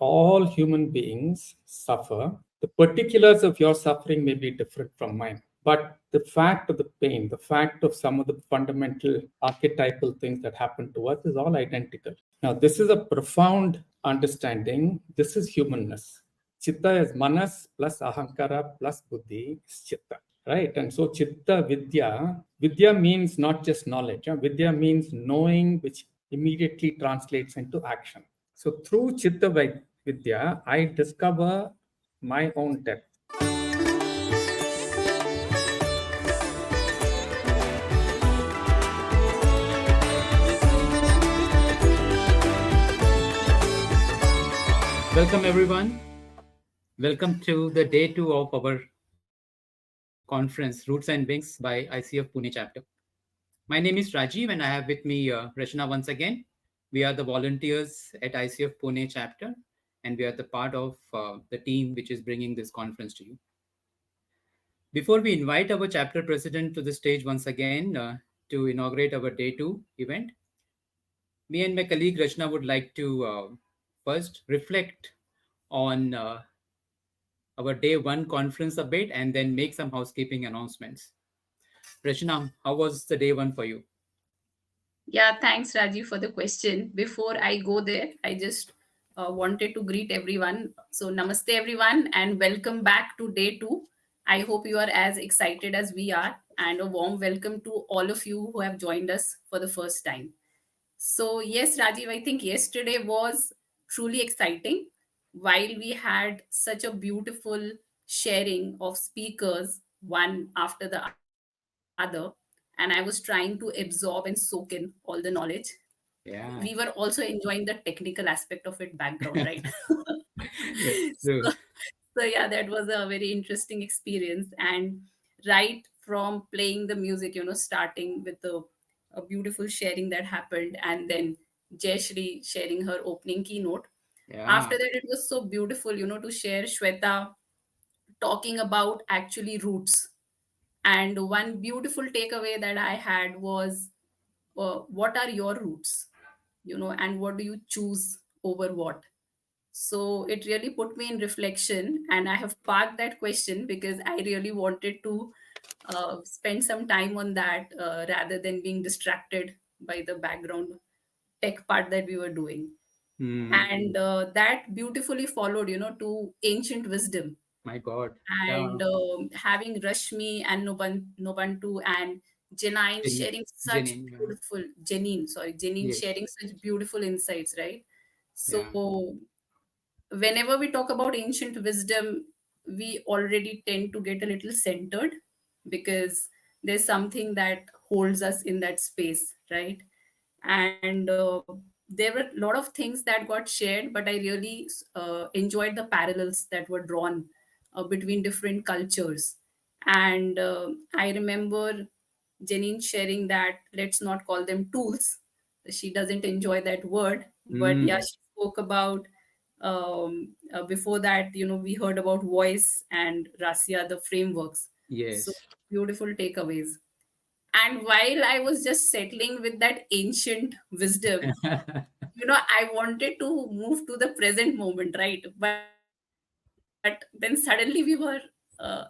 all human beings suffer. The particulars of your suffering may be different from mine, but the fact of the pain, the fact of some of the fundamental archetypal things that happen to us is all identical. Now, this is a profound understanding. This is humanness. Citta is manas plus ahankara plus buddhi is chitta, right? And so chitta vidya, vidya means not just knowledge. Vidya means knowing, which immediately translates into action. So through chitta vidya, I discover my own depth. Welcome, everyone. Welcome to the day two of our conference, Roots and Wings by ICF Pune chapter. My name is Rajiv, and I have with me Rachna once again. We are the volunteers at ICF Pune chapter, and we are the part of the team which is bringing this conference to you. Before we invite our chapter president to the stage once again to inaugurate our day two event, me and my colleague Rachna would like to first reflect on our day one conference a bit and then make some housekeeping announcements. Rachna, how was the day one for you? Yeah, thanks, Rajiv, for the question. Before I go there, I just wanted to greet everyone. So, namaste, everyone, and welcome back to day two. I hope you are as excited as we are, and a warm welcome to all of you who have joined us for the first time. So, yes, Rajiv, I think yesterday was truly exciting. While we had such a beautiful sharing of speakers, one after the other, and I was trying to absorb and soak in all the knowledge, we were Yeah, also enjoying the technical aspect of it background, right? that's so, true. so yeah, that was a very interesting experience. And right from playing the music, starting with the a beautiful sharing that happened, and then Jayashri sharing her opening keynote. Yeah. After that, it was so beautiful, to share Shweta talking about actually roots. And one beautiful takeaway that I had was, what are your roots? And what do you choose over what? So it really put me in reflection, and I have parked that question because I really wanted to spend some time on that rather than being distracted by the background tech part that we were doing. Hmm. And that beautifully followed, to ancient wisdom, My God. Yeah. and having Rashmi and Nobantu and Janine Jenny. sharing such Jenny. Yeah. beautiful Janine Yes. sharing such beautiful insights, right? Yeah. So whenever we talk about ancient wisdom, we already tend to get a little centered because there's something that holds us in that space, right? And there were a lot of things that got shared, but I really enjoyed the parallels that were drawn between different cultures. And I remember Janine sharing that let's not call them tools. She doesn't enjoy that word, but yeah, Hmm. she spoke about before that, we heard about voice and Rasia, the frameworks. So Yes. beautiful takeaways. And while I was just settling with that ancient wisdom, I wanted to move to the present moment, right? But then suddenly we were uh,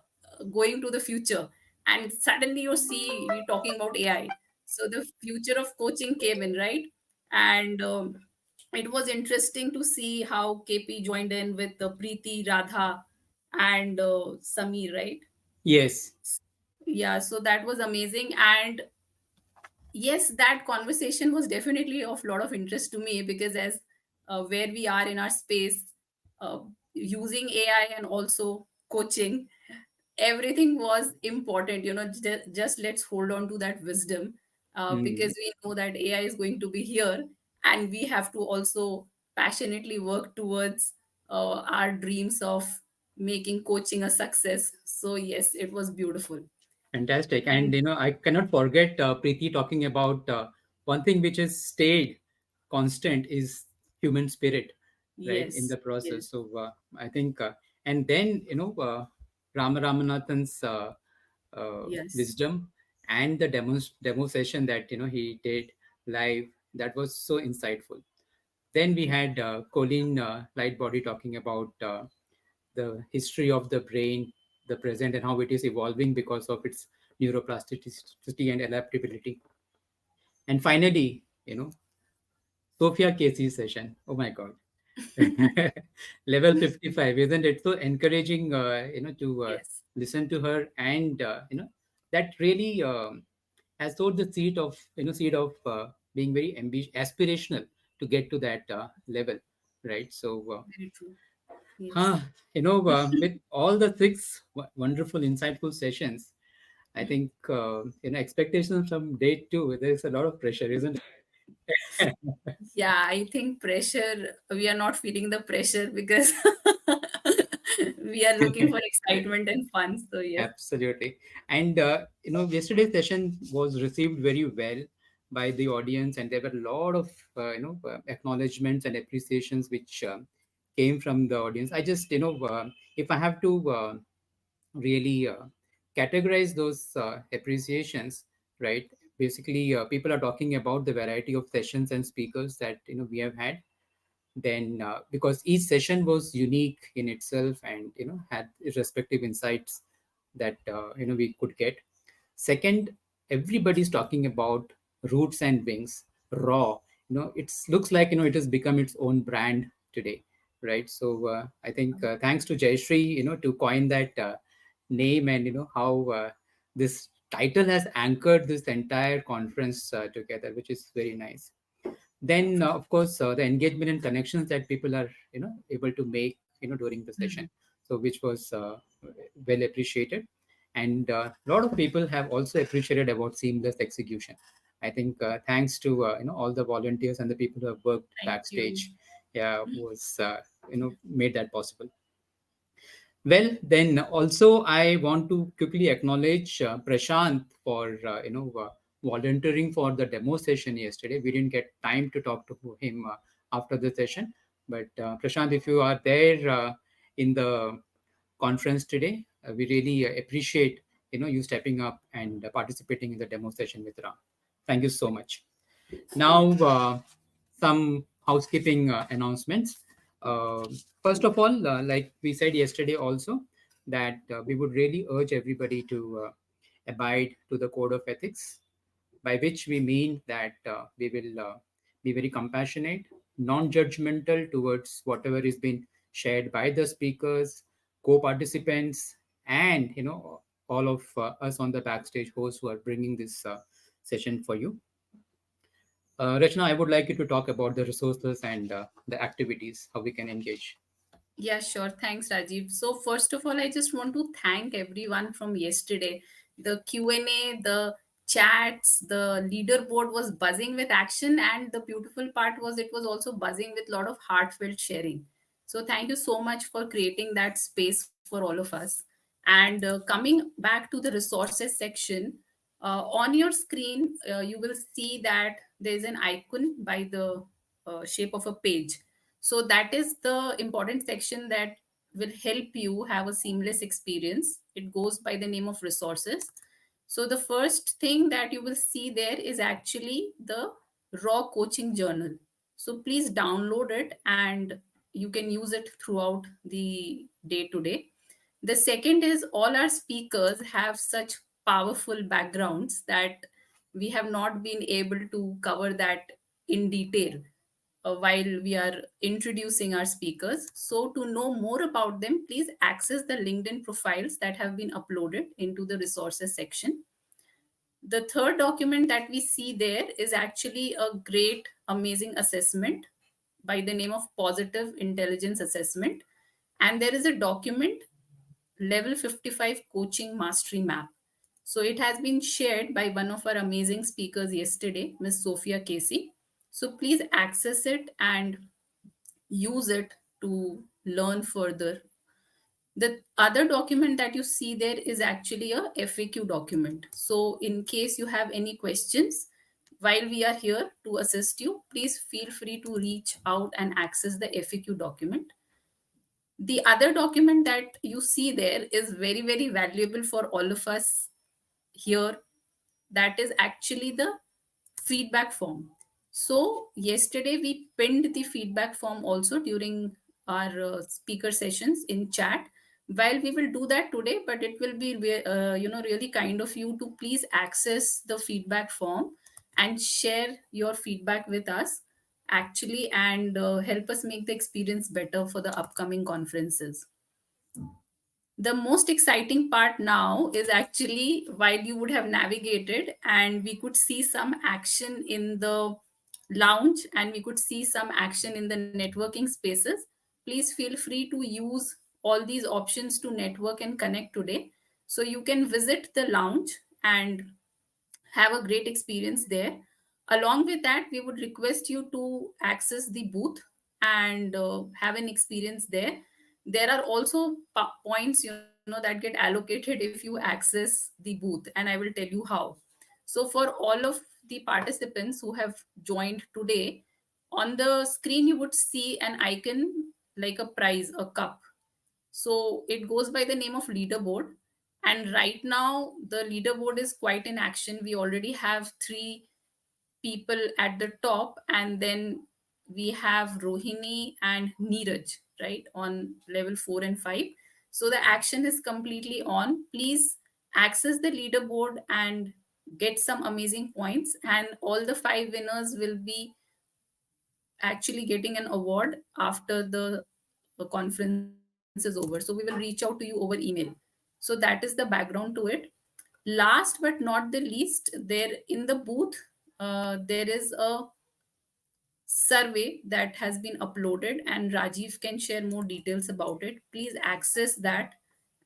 going to the future, and suddenly you see we talking about AI. So the future of coaching came in, right? And it was interesting to see how KP joined in with Preeti, Radha, and Samir, right? Yes. Yeah, so that was amazing. And yes, that conversation was definitely of a lot of interest to me because as where we are in our space, uh, using AI and also coaching, everything was important. Just let's hold on to that wisdom Hmm. because we know that AI is going to be here, and we have to also passionately work towards our dreams of making coaching a success. So yes, it was beautiful. Fantastic. And, And I cannot forget Preeti talking about one thing which has stayed constant is human spirit, right, in the yes, process. yes, So I think, and then, Rama Ramanathan's yes. wisdom and the demo session that, he did live, that was so insightful. Then we had Colleen Lightbody talking about the history of the brain, the present, and how it is evolving because of its neuroplasticity and adaptability. And finally, Sophia Casey's session. Oh my God. Level 55, isn't it? So encouraging, to Yes. listen to her, and, that really has sowed the seed of being very aspirational to get to that level, right? So, Very true. Yes. huh, with all the six wonderful, insightful sessions, I think, expectations from day two, there's a lot of pressure, isn't it? Yeah, I think pressure, we are not feeling the pressure because we are looking for excitement and fun. So, yes. Absolutely. And, yesterday's session was received very well by the audience, and there were a lot of, acknowledgements and appreciations which came from the audience. I just, if I have to really categorize those appreciations, right? Basically, people are talking about the variety of sessions and speakers that, we have had. Then, because each session was unique in itself and, had respective insights that, we could get. Second, everybody's talking about roots and wings raw. It looks like, it has become its own brand today, right? So, I think, thanks to Jayashree, to coin that name, and, how this title has anchored this entire conference together, which is very nice. Then, of course, the engagement and connections that people are, able to make, during the session, Mhm. so which was well appreciated. And a lot of people have also appreciated about seamless execution. I think, thanks to, all the volunteers and the people who have worked Thank you. backstage, yeah, was, made that possible. Well, then also I want to quickly acknowledge Prashant for, volunteering for the demo session yesterday. We didn't get time to talk to him after the session, but Prashant, if you are there in the conference today, we really appreciate, you stepping up and participating in the demo session with Ram. Thank you so much. Now, some housekeeping announcements. Uh, First of all, like we said yesterday, also that we would really urge everybody to abide to the code of ethics, by which we mean that we will be very compassionate, non-judgmental towards whatever is being shared by the speakers, co-participants, and, all of us on the backstage hosts who are bringing this session for you. Rachna, I would like you to talk about the resources and the activities, how we can engage. Yeah, sure. Thanks, Rajiv. So first of all, I just want to thank everyone from yesterday. The Q&A, the chats, the leaderboard was buzzing with action, and the beautiful part was it was also buzzing with a lot of heartfelt sharing. So thank you so much for creating that space for all of us. And coming back to the resources section, on your screen, you will see that there is an icon by the shape of a page. So that is the important section that will help you have a seamless experience. It goes by the name of resources. So the first thing that you will see there is actually the raw coaching journal. So please download it and you can use it throughout the day to day. The second is all our speakers have such powerful backgrounds that we have not been able to cover that in detail while we are introducing our speakers. So, to know more about them, please access the LinkedIn profiles that have been uploaded into the resources section. The third document that we see there is actually a great, amazing assessment by the name of Positive Intelligence Assessment. And there is a document, Level 55 Coaching Mastery Map. So it has been shared by one of our amazing speakers yesterday, Miss Sophia Casey. So please access it and use it to learn further. The other document that you see there is actually a FAQ document. So in case you have any questions while we are here to assist you, please feel free to reach out and access the FAQ document. The other document that you see there is very, very valuable for all of us here. That is actually the feedback form. So, yesterday we pinned the feedback form also during our speaker sessions in chat. While we will do that today, but it will be really kind of you to please access the feedback form and share your feedback with us actually, and help us make the experience better for the upcoming conferences. The most exciting part now is actually while you would have navigated and we could see some action in the lounge and we could see some action in the networking spaces. Please feel free to use all these options to network and connect today. So you can visit the lounge and have a great experience there. Along with that, we would request you to access the booth and have an experience there. There are also points that get allocated if you access the booth, and I will tell you how. So for all of the participants who have joined today, on the screen you would see an icon like a prize, a cup. So it goes by the name of leaderboard. And right now, the leaderboard is quite in action. We already have three people at the top, and then we have Rohini and Neeraj, right, on level 4 and 5. So the action is completely on. Please access the leaderboard and get some amazing points. And all the five winners will be actually getting an award after the conference is over. So we will reach out to you over email. So that is the background to it. Last but not the least, there in the booth, there is a survey that has been uploaded, and Rajiv can share more details about it. Please access that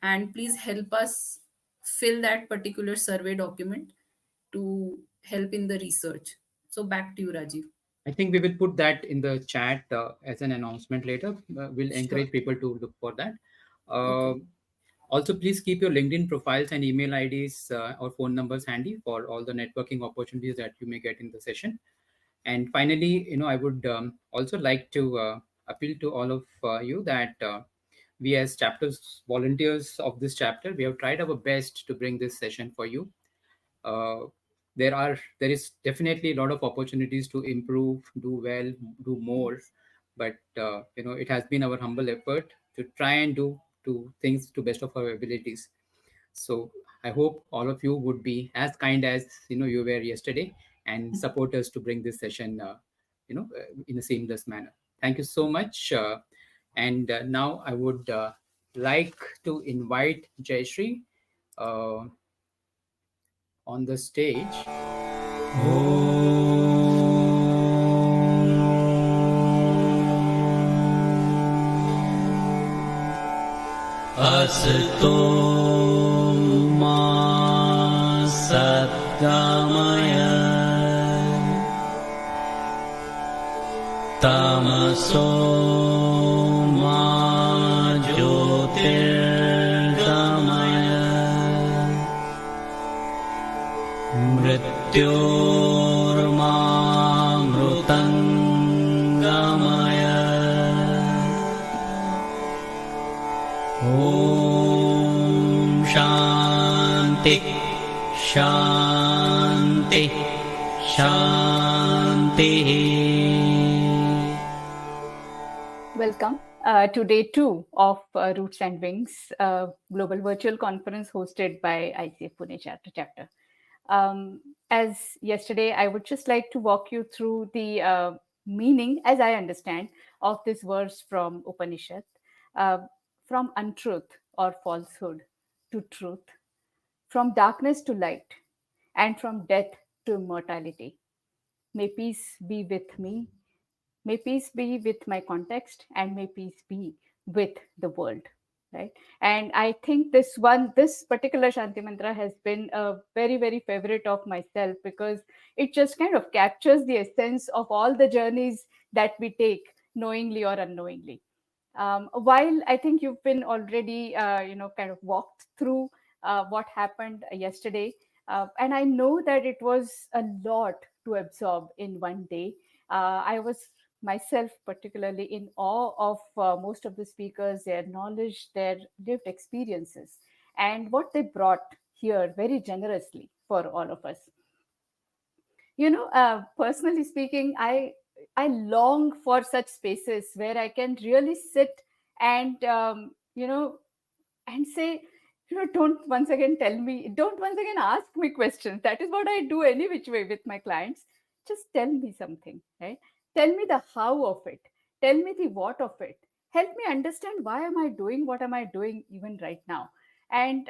and please help us fill that particular survey document to help in the research. So back to you, Rajiv. I think we will put that in the chat as an announcement later. We'll Sure. encourage people to look for that. Uh, Okay. Also, please keep your LinkedIn profiles and email IDs or phone numbers handy for all the networking opportunities that you may get in the session. And finally, I would also like to appeal to all of you that we as chapters volunteers of this chapter, we have tried our best to bring this session for you. uh, there is definitely a lot of opportunities to improve, do well, do more, but it has been our humble effort to try and do things to best of our abilities. So I hope all of you would be as kind as you were yesterday and support us to bring this session in a seamless manner. Thank you so much. And now I would like to invite Jayashree uh, on the stage. असतो मा सद्गमय तमसो मा ज्योतिर्गमय मृत्योर्मा मृतङ्गमय ॐ शान्ति शान्ति शान्तिः. Welcome to day two of Roots and Wings, global virtual conference hosted by ICF Pune chapter. As yesterday, I would just like to walk you through the meaning, as I understand, of this verse from Upanishad, uh, from untruth or falsehood to truth, from darkness to light, and from death to immortality. May peace be with me. May peace be with my context, and may peace be with the world. Right. And I think this particular Shanti Mantra has been a very, very favorite of myself because it just kind of captures the essence of all the journeys that we take, knowingly or unknowingly. While I think you've been already, kind of walked through what happened yesterday, and I know that it was a lot to absorb in one day. I was myself particularly in awe of most of the speakers, their knowledge, their lived experiences, and what they brought here very generously for all of us. Personally speaking, I long for such spaces where I can really sit and and say, don't once again tell me, don't once again ask me questions. That is what I do any which way with my clients. Just tell me something, right? Tell me the how of it. Tell me the what of it. Help me understand why am I doing what am I doing even right now. And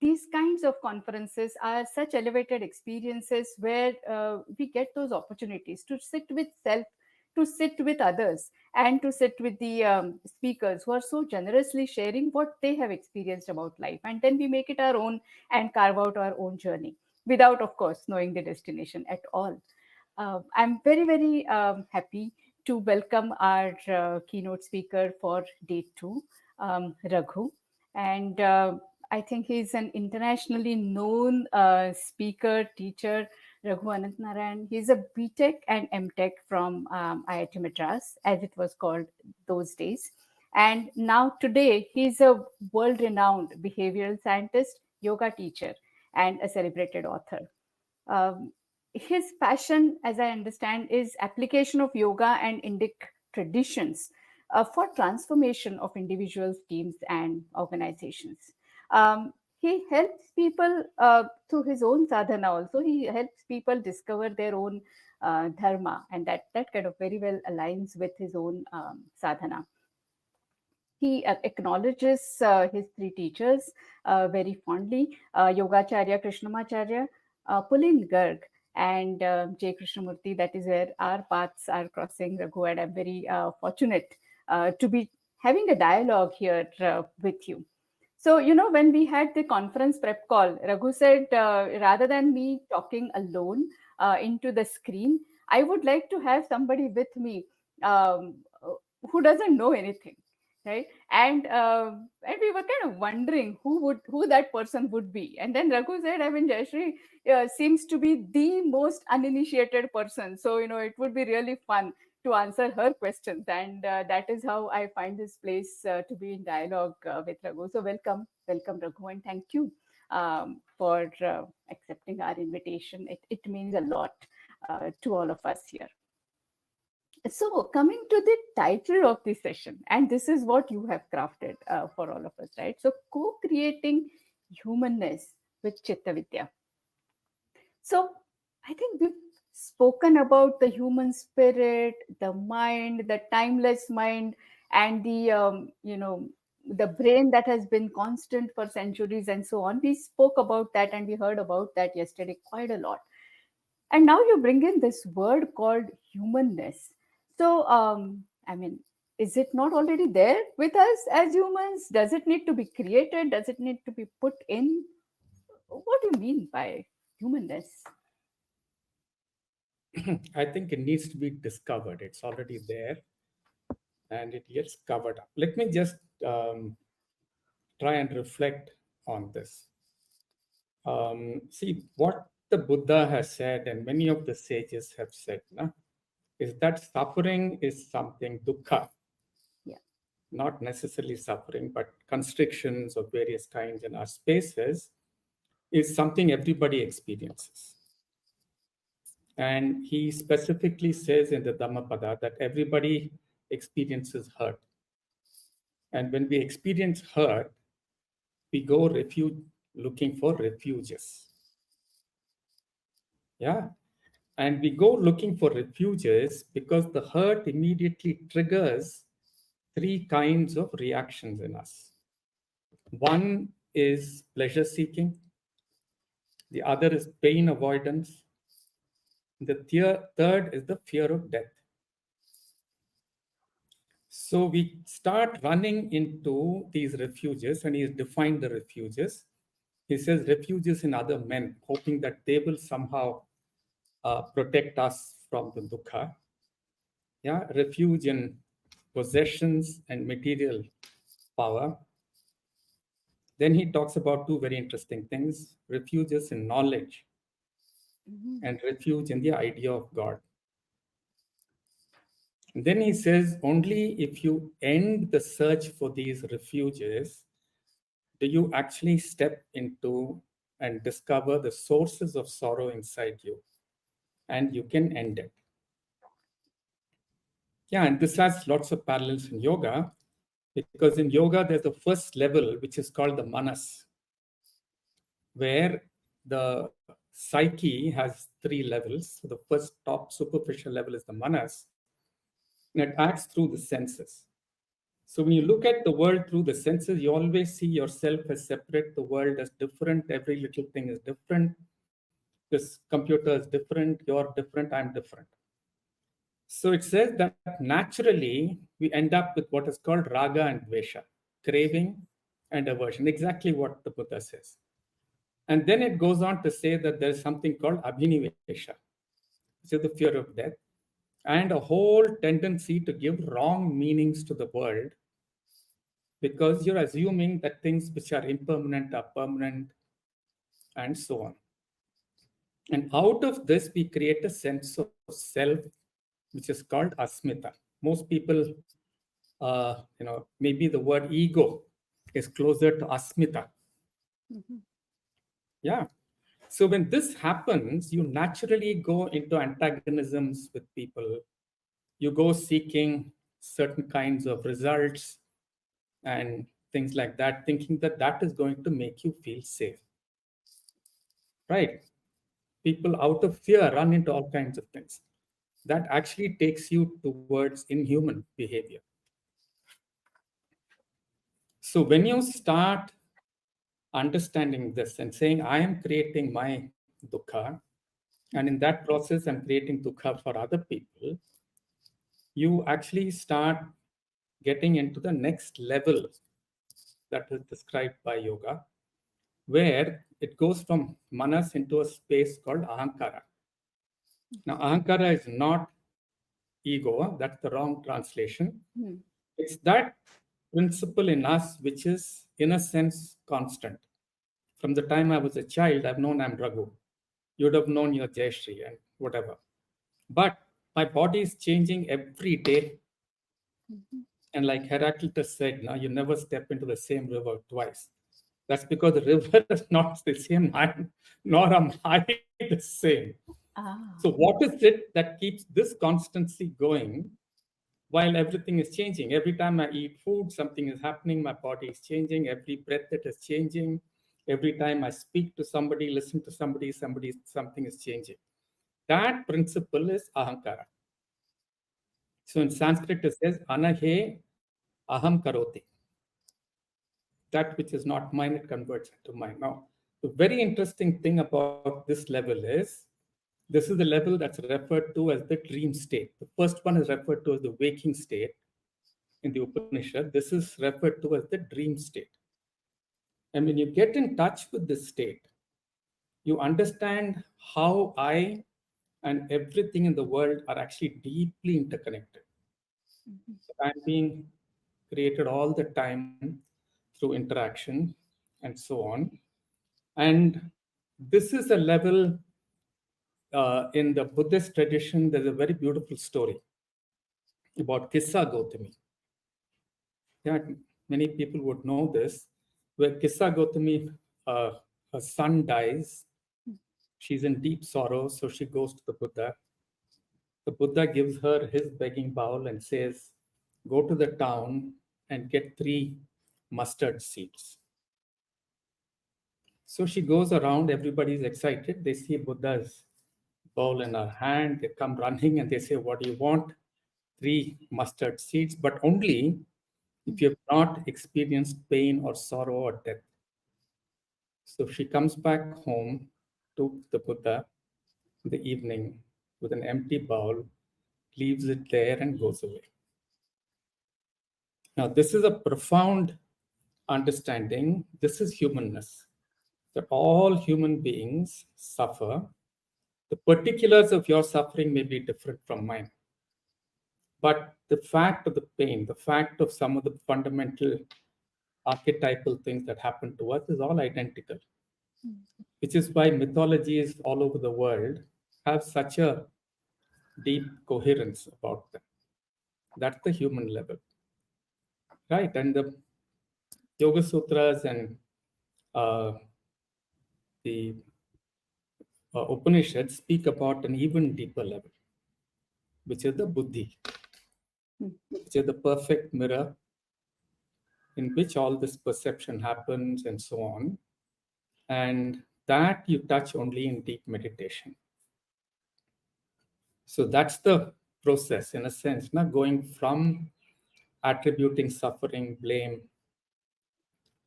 these kinds of conferences are such elevated experiences where we get those opportunities to sit with self, to sit with others, and to sit with the speakers who are so generously sharing what they have experienced about life. And then we make it our own and carve out our own journey without, of course, knowing the destination at all. I'm very, very happy to welcome our keynote speaker for day two, Raghu. And I think he's an internationally known speaker, teacher, Raghu Anantnarayan. He's a BTech and MTech from IIT Madras, as it was called those days. And now today, he's a world-renowned behavioral scientist, yoga teacher, and a celebrated author. Um, his passion, as I understand, is application of yoga and Indic traditions for transformation of individuals, teams, and organizations. He helps people through his own sadhana also. He helps people discover their own dharma, and that kind of very well aligns with his own sadhana. He acknowledges his three teachers very fondly, Yogacharya Krishnamacharya, Pulin Garg, and J. Krishnamurti. That is where our paths are crossing, Raghu, and I'm very fortunate to be having a dialogue here with you. So, when we had the conference prep call, Raghu said, rather than me talking alone into the screen, I would like to have somebody with me who doesn't know anything, right? And we were kind of wondering who that person would be. And then Raghu said, I mean, Jayashree seems to be the most uninitiated person. So, it would be really fun to answer her questions. And that is how I find this place to be in dialogue with Raghu. So welcome, Raghu, and thank you for accepting our invitation. It means a lot to all of us here. So coming to the title of this session, and this is what you have crafted for all of us, right? So co-creating humanness with Citta Vidya. So I think we've spoken about the human spirit, the mind, the timeless mind, and the brain that has been constant for centuries and so on. We spoke about that and we heard about that yesterday quite a lot. And now you bring in this word called humanness. So, I mean, is it not already there with us as humans? Does it need to be created? Does it need to be put in? What do you mean by humanness? I think it needs to be discovered. It's already there and it gets covered up. Let me just try and reflect on this. See, what the Buddha has said, and many of the sages have said, is that suffering is something, dukkha, not necessarily suffering, but constrictions of various kinds in our spaces, is something everybody experiences. And he specifically says in the Dhammapada that everybody experiences hurt. And when we experience hurt, we go looking for refuges. Yeah. And we go looking for refuges because the hurt immediately triggers three kinds of reactions in us. One is pleasure seeking. The other is pain avoidance. The third is the fear of death. So we start running into these refuges, and he's defined the refuges. He says refuges in other men, hoping that they will somehow protect us from the dukkha. Yeah, refuge in possessions and material power. Then he talks about two very interesting things: refuges in knowledge and refuge in the idea of God. And then he says, only if you end the search for these refuges do you actually step into and discover the sources of sorrow inside you, and you can end it. Yeah, and this has lots of parallels in yoga, because in yoga, there's the first level, which is called the manas, where the psyche has three levels. So the first top superficial level is the manas, and it acts through the senses. So when you look at the world through the senses, you always see yourself as separate, the world as different, every little thing is different. This computer is different, you're different, I'm different. So it says that naturally we end up with what is called raga and dvesha, craving and aversion, exactly what the Buddha says. And then it goes on to say that there's something called abhinivesha, which is the fear of death, and a whole tendency to give wrong meanings to the world because you're assuming that things which are impermanent are permanent, and so on. And out of this, we create a sense of self, which is called asmita. Most people, maybe the word ego is closer to asmita. Mhm. Yeah. So when this happens, you naturally go into antagonisms with people. You go seeking certain kinds of results and things like that, thinking that that is going to make you feel safe. Right? People out of fear run into all kinds of things. That actually takes you towards inhuman behavior. So when you start understanding this and saying, I am creating my dukkha, and in that process, I'm creating dukkha for other people, you actually start getting into the next level that is described by yoga, where it goes from manas into a space called ahankara. Now, ahankara is not ego, that's the wrong translation. Hmm. It's that principle in us which is, in a sense, constant. From the time I was a child, I've known I'm Raghu. You'd have known you're Jayashree and whatever. But my body is changing every day. Mhm. And like Heraclitus said, now you never step into the same river twice. That's because the river is not the same, nor am I the same. So Ah. what is it that keeps this constancy going while everything is changing? Every time I eat food, something is happening, my body is changing, every breath it is changing. Every time I speak to somebody, listen to somebody, something is changing. That principle is ahankara. So in Sanskrit it says, anahe aham karoti. That which is not mine, it converts into mine. Now, the very interesting thing about this level is, this is the level that's referred to as the dream state. The first one is referred to as the waking state in the Upanishad. This is referred to as the dream state. And when you get in touch with this state, you understand how I and everything in the world are actually deeply interconnected. Mhm. I'm being created all the time through interaction and so on. And this is a level in the Buddhist tradition. There's a very beautiful story about Kissa Gautami. Yeah, many people would know this, where Kissa Gautami, her son dies. She's in deep sorrow, so she goes to the Buddha. The Buddha gives her his begging bowl and says, go to the town and get 3 mustard seeds. So she goes around, everybody's excited. They see Buddha's bowl in her hand. They come running and they say, what do you want? 3 mustard seeds, but only if you have not experienced pain or sorrow or death. So she comes back home to the Buddha in the evening with an empty bowl, leaves it there, and goes away. Now, this is a profound understanding. This is humanness, that all human beings suffer. The particulars of your suffering may be different from mine. But the fact of the pain, the fact of some of the fundamental archetypal things that happen to us is all identical, which is why mythologies all over the world have such a deep coherence about them. That's the human level, right? And the Yoga Sutras and uh, the Upanishads speak about an even deeper level, which is the buddhi, which is the perfect mirror in which all this perception happens and so on. And that you touch only in deep meditation. So that's the process, in a sense, not going from attributing suffering, blame,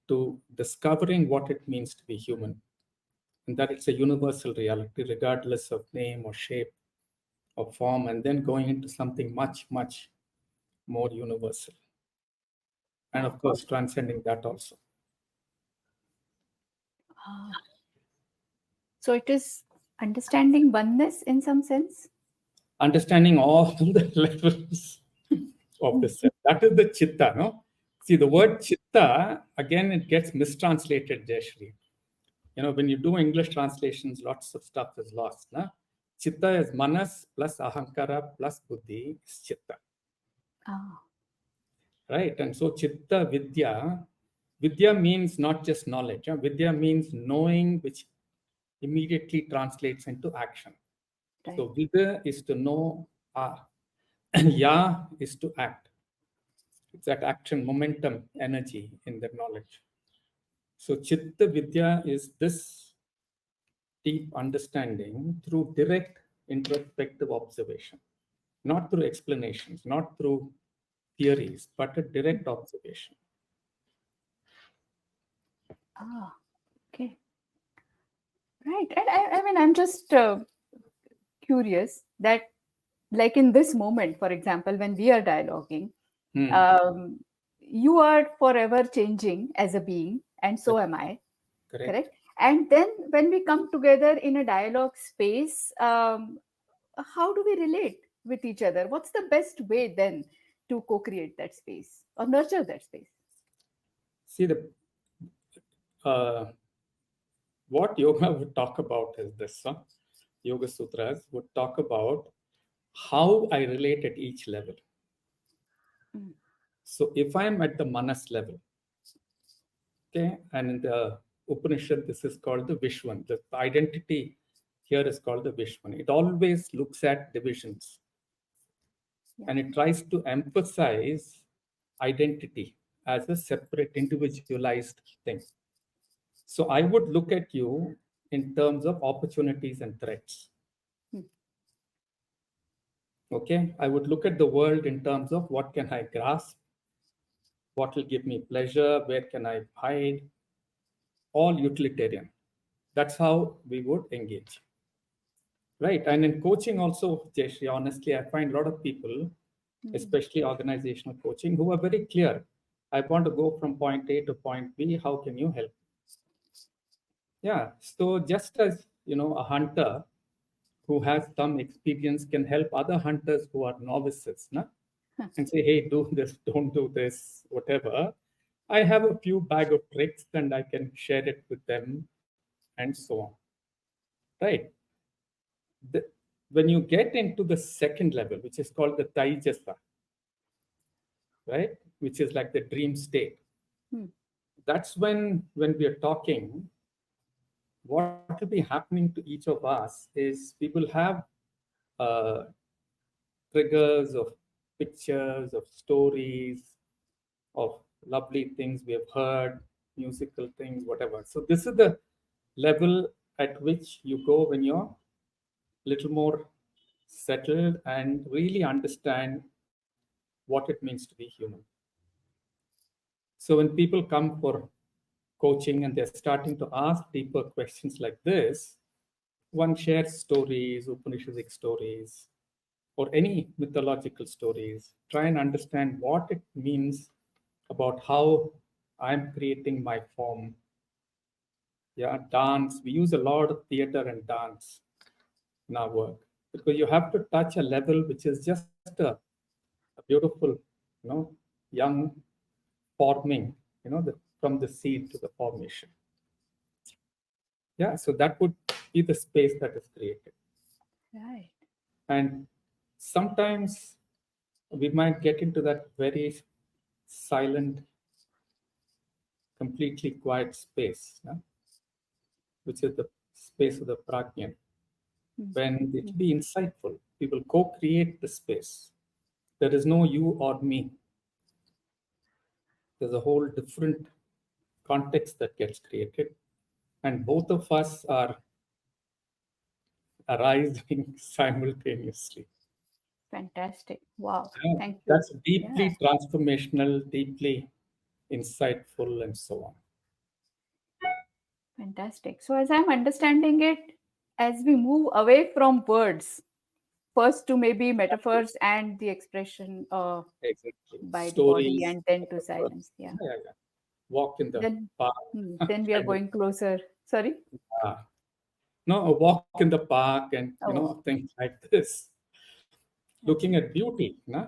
to discovering what it means to be human, and that it's a universal reality, regardless of name or shape or form, and then going into something much, much more universal. And of course, transcending that also. So it is understanding oneness in some sense. Understanding all the levels of the self. That is the Citta, no? See, the word Citta, again, it gets mistranslated, Jayashri. When you do English translations, lots of stuff is lost. Na? Citta is manas plus ahankara plus buddhi is Citta. Right? And so Citta Vidya, Vidya means not just knowledge. Vidya means knowing, which immediately translates into action. Right. So Vidya is to know, and Ya is to act. It's that action, momentum, energy in the knowledge. So Chitta Vidya is this deep understanding through direct introspective observation, not through explanations, not through theories, but a direct observation. Okay. Right. And I mean, I'm just curious that, like in this moment, for example, when we are dialoguing, you are forever changing as a being, and so am I. Correct? And then when we come together in a dialogue space, how do we relate with each other? What's the best way then to co-create that space or nurture that space? See, what yoga would talk about is this. Yoga Sutras would talk about how I relate at each level. So if I'm at the manas level, okay, and in the Upanishad, this is called the Vishwan. The identity here is called the Vishwan. It always looks at divisions. And it tries to emphasize identity as a separate, individualized thing. So I would look at you in terms of opportunities and threats. Okay, I would look at the world in terms of what can I grasp, what will give me pleasure, where can I hide, all utilitarian. That's how we would engage. Right, and in coaching also, Jayashri, honestly, I find a lot of people, especially organizational coaching, who are very clear. I want to go from point A to point B. How can you help? Yeah, so just as, a hunter who has some experience can help other hunters who are novices, and say, hey, do this, don't do this, whatever. I have a few bag of tricks and I can share it with them and so on. Right. When you get into the second level, which is called the Taijasa, right, which is like the dream state, that's when we are talking, what will be happening to each of us is we will have triggers of pictures, of stories, of lovely things we have heard, musical things, whatever. So this is the level at which you go when you're a little more settled and really understand what it means to be human. So when people come for coaching and they're starting to ask deeper questions like this, one shares stories, Upanishadic stories, or any mythological stories, try and understand what it means about how I'm creating my form. Yeah, dance. We use a lot of theater and dance in our work because you have to touch a level which is just a beautiful, young forming, from the seed to the formation. Yeah, so that would be the space that is created. Right. And sometimes we might get into that very silent, completely quiet space, which is the space of the prajna, when it will be insightful. We will co-create the space. There is no you or me. There's a whole different context that gets created, and both of us are arising simultaneously. Fantastic. Wow. Yeah, Thank you. that's Yeah. deeply transformational, deeply insightful, and so on. Fantastic. So, as I'm understanding it, as we move away from words, first to maybe metaphors and the expression Exactly. by the body, Stories, and then to metaphors. silence. Yeah. Yeah, yeah. Walk in the Then, park. then we are Kind of, going closer. Sorry. no, a walk in the park and Oh, things like this. Looking at absolutely. beauty, na?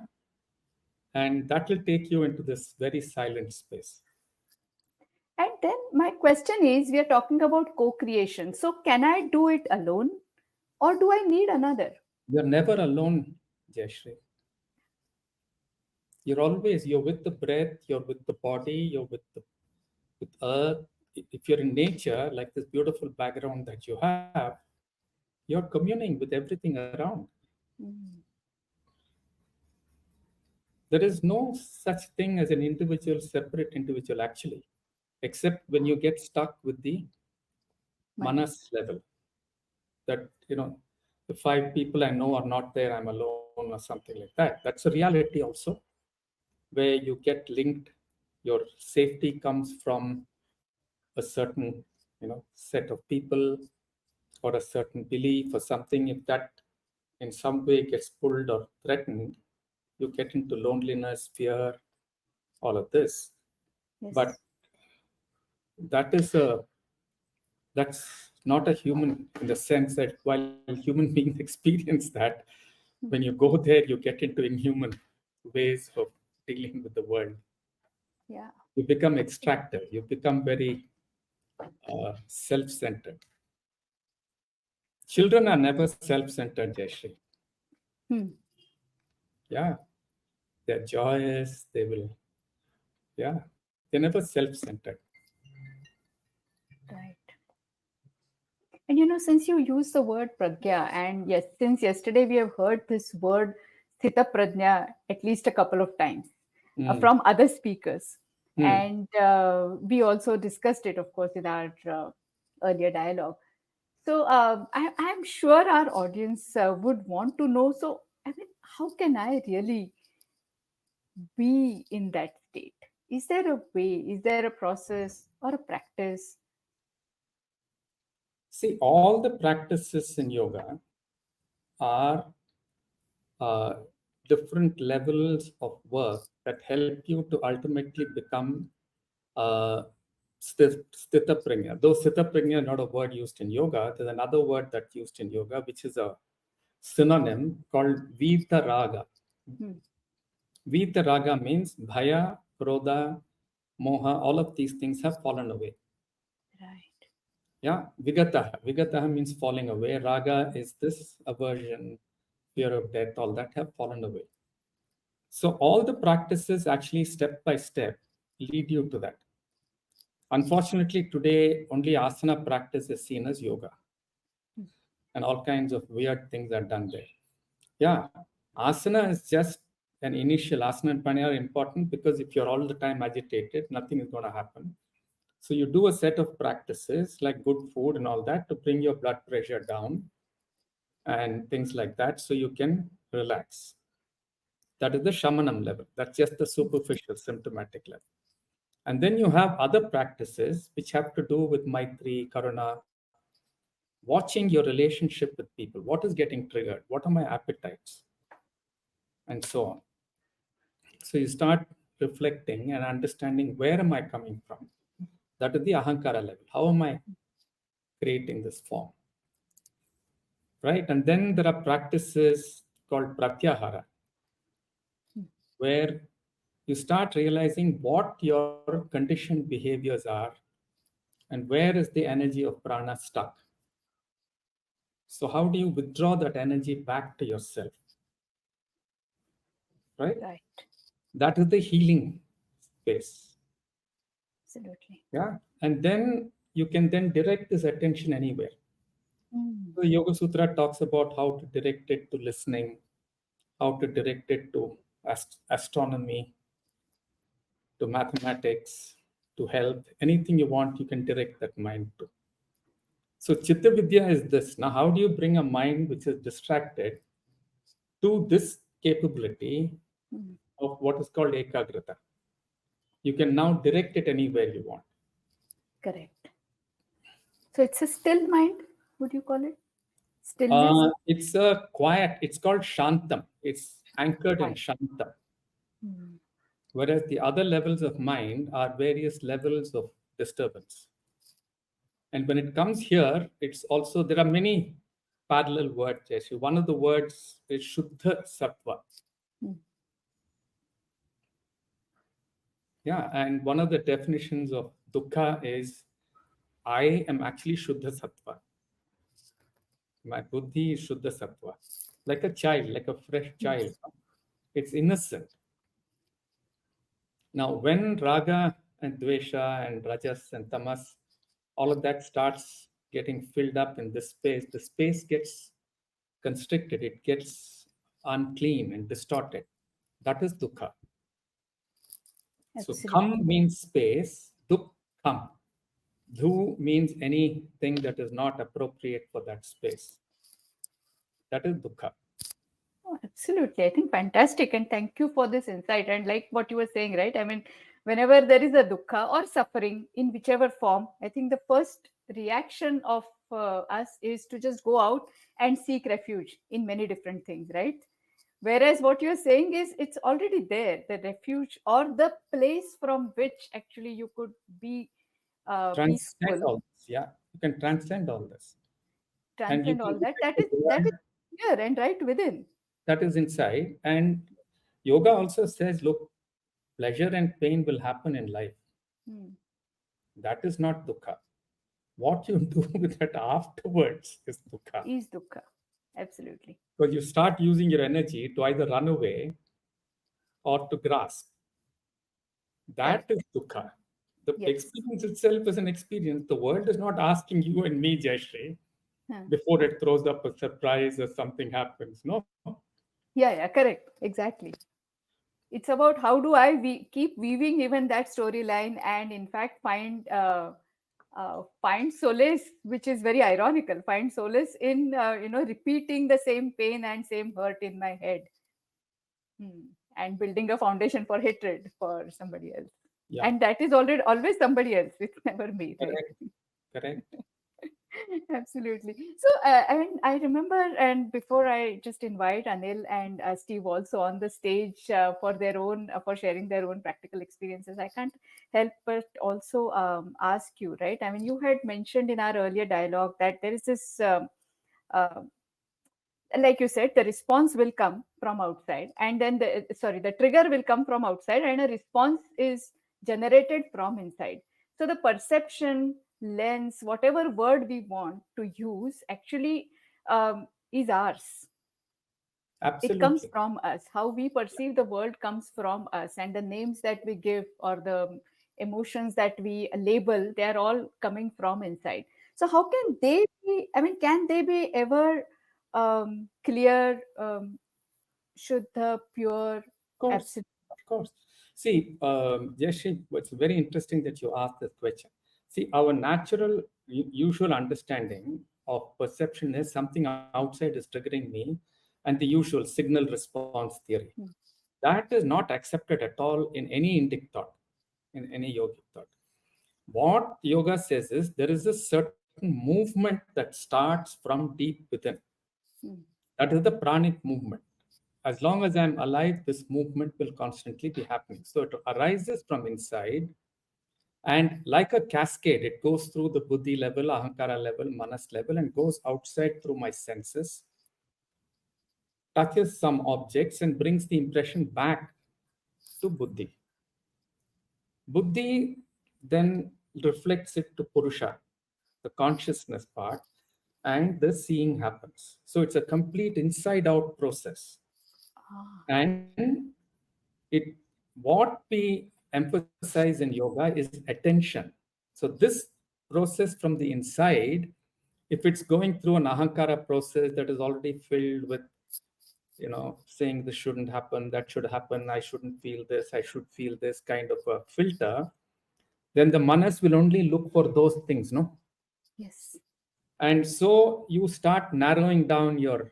And that will take you into this very silent space. And then my question is, we are talking about co-creation. So, can I do it alone, or do I need another? You're never alone, Jayashri. You're with the breath, you're with the body, you're with earth. If you're in nature, like this beautiful background that you have, you're communing with everything around. Mm, There is no such thing as an individual, separate individual, actually, except when you get stuck with the Mind. manas level. That, the five people I know are not there, I'm alone, or something like that. That's a reality also, where you get linked. Your safety comes from a certain, set of people or a certain belief or something. If that in some way gets pulled or threatened, you get into loneliness, fear, all of this. Yes. But that is a that's not a human, in the sense that while human beings experience that, when you go there, you get into inhuman ways of dealing with the world. Yeah. You become extractive. You become very self-centered. Children are never self-centered, Jayashri. Hmm. Yeah, they're joyous. They will, yeah, they're never self-centered. Right. And since you use the word pragya, and yes, since yesterday we have heard this word sthita prajna at least a couple of times Mm. from other speakers. Mm. And we also discussed it, of course, in our earlier dialogue. So I'm sure our audience would want to know. So, I mean, how can I really be in that state? Is there a way? Is there a process or a practice? See, all the practices in yoga are uh, different levels of work that help you to ultimately become uh, sthita prajna. Though sthita prajna is not a word used in yoga, there's another word that's used in yoga, which is a synonym called Vita Raga. Hmm. Vita Raga means bhaya, krodha, moha, all of these things have fallen away. Right. Yeah, vigataha. Vigataha means falling away. Raga is this aversion, fear of death, all that have fallen away. So all the practices actually step by step lead you to that. Unfortunately, today only asana practice is seen as yoga, and all kinds of weird things are done there. Yeah, asana is just an initial. Asana and pranayama are important because if you're all the time agitated, nothing is going to happen. So you do a set of practices like good food and all that to bring your blood pressure down and things like that, so you can relax. That is the shamanam level. That's just the superficial symptomatic level. And then you have other practices which have to do with Maitri, Karuna, watching your relationship with people. What is getting triggered? What are my appetites? And so on. So you start reflecting and understanding, where am I coming from? That is the ahankara level. How am I creating this form? Right? And then there are practices called pratyahara, where you start realizing what your conditioned behaviors are and where is the energy of prana stuck. So how do you withdraw that energy back to yourself? Right? Right. That is the healing space. Absolutely. Yeah. And then you can then direct this attention anywhere. Mm. The Yoga Sutra talks about how to direct it to listening, how to direct it to astronomy, to mathematics, to health. Anything you want, you can direct that mind to. So Chitta Vidya is this. Now, how do you bring a mind which is distracted to this capability Mm. of what is called ekagrata? You can now direct it anywhere you want. Correct. So it's a still mind, would you call it? Stillness? It's a quiet, it's called Shantam. It's anchored in Quiet. Shantam. Mm. Whereas the other levels of mind are various levels of disturbance. And when it comes here, it's also, there are many parallel words. Yes. One of the words is Shuddha Sattva. Mm. Yeah. And one of the definitions of dukkha is I am actually Shuddha Sattva. My buddhi is Shuddha Sattva. Like a child, like a fresh child. Yes. It's innocent. Now, when raga and dvesha and rajas and tamas, all of that starts getting filled up in this space, the space gets constricted, it gets unclean and distorted. That is dukkha. So Absolutely. kham means space, dukkham. Dhu means anything that is not appropriate for that space. That is dukkha. Oh, absolutely. I think fantastic. And thank you for this insight. And like what you were saying, right? I mean, whenever there is a dukkha or suffering in whichever form, I think the first reaction of us is to just go out and seek refuge in many different things, right? Whereas what you're saying is it's already there, the refuge or the place from which actually you could be Transcend peaceful, all this. Yeah. You can transcend all this. And you transcend can all look that. at That the is world here and right within. that is inside. And yoga also says, look, pleasure and pain will happen in life. Hmm. That is not dukkha. What you do with that afterwards is dukkha. Is dukkha. Absolutely. Because you start using your energy to either run away or to grasp. That Correct. is dukkha. The Yes. experience itself is an experience. The world is not asking you and me, Jayashree, Huh. before it throws up a surprise or something happens. No. Yeah, correct. Exactly. It's about how do I keep weaving even that storyline and in fact find solace, which is very ironical. Find solace in repeating the same pain and same hurt in my head, and building a foundation for hatred for somebody else. Yeah, And that is already always somebody else. It's never me, right? correct. Correct. Absolutely. So, and I remember, and before I just invite Anil and Steve also on the stage for their own, for sharing their own practical experiences, I can't help but also ask you, right? I mean, you had mentioned in our earlier dialogue that there is this uh, like you said, the response will come from outside, and then the trigger will come from outside, and a response is generated from inside. So the perception, lens, whatever word we want to use, actually is ours. It comes Absolutely. from us. How we perceive the world comes from us, and the names that we give or the emotions that we label, they are all coming from inside. So how can they be, I mean, can they be ever clear, shuddha, pure, Of course. absolute? Of course. See, Jayashree, it's very interesting that you asked this question. See, our natural, usual understanding of perception is something outside is triggering me, and the usual signal response theory. Hmm. That is not accepted at all in any Indic thought, in any yogic thought. What yoga says is there is a certain movement that starts from deep within. Hmm. That is the pranic movement. As long as I'm alive, this movement will constantly be happening. So it arises from inside, and like a cascade, it goes through the buddhi level, ahankara level, manas level, and goes outside through my senses, touches some objects, and brings the impression back to buddhi. Buddhi then reflects it to Purusha, the consciousness part, and the seeing happens. So it's a complete inside out process. Ah, And it what we emphasize in yoga is attention. So this process from the inside, if it's going through an ahankara process that is already filled with, saying this shouldn't happen, that should happen, I shouldn't feel this, I should feel this, kind of a filter, then the manas will only look for those things, no? Yes. And so you start narrowing down your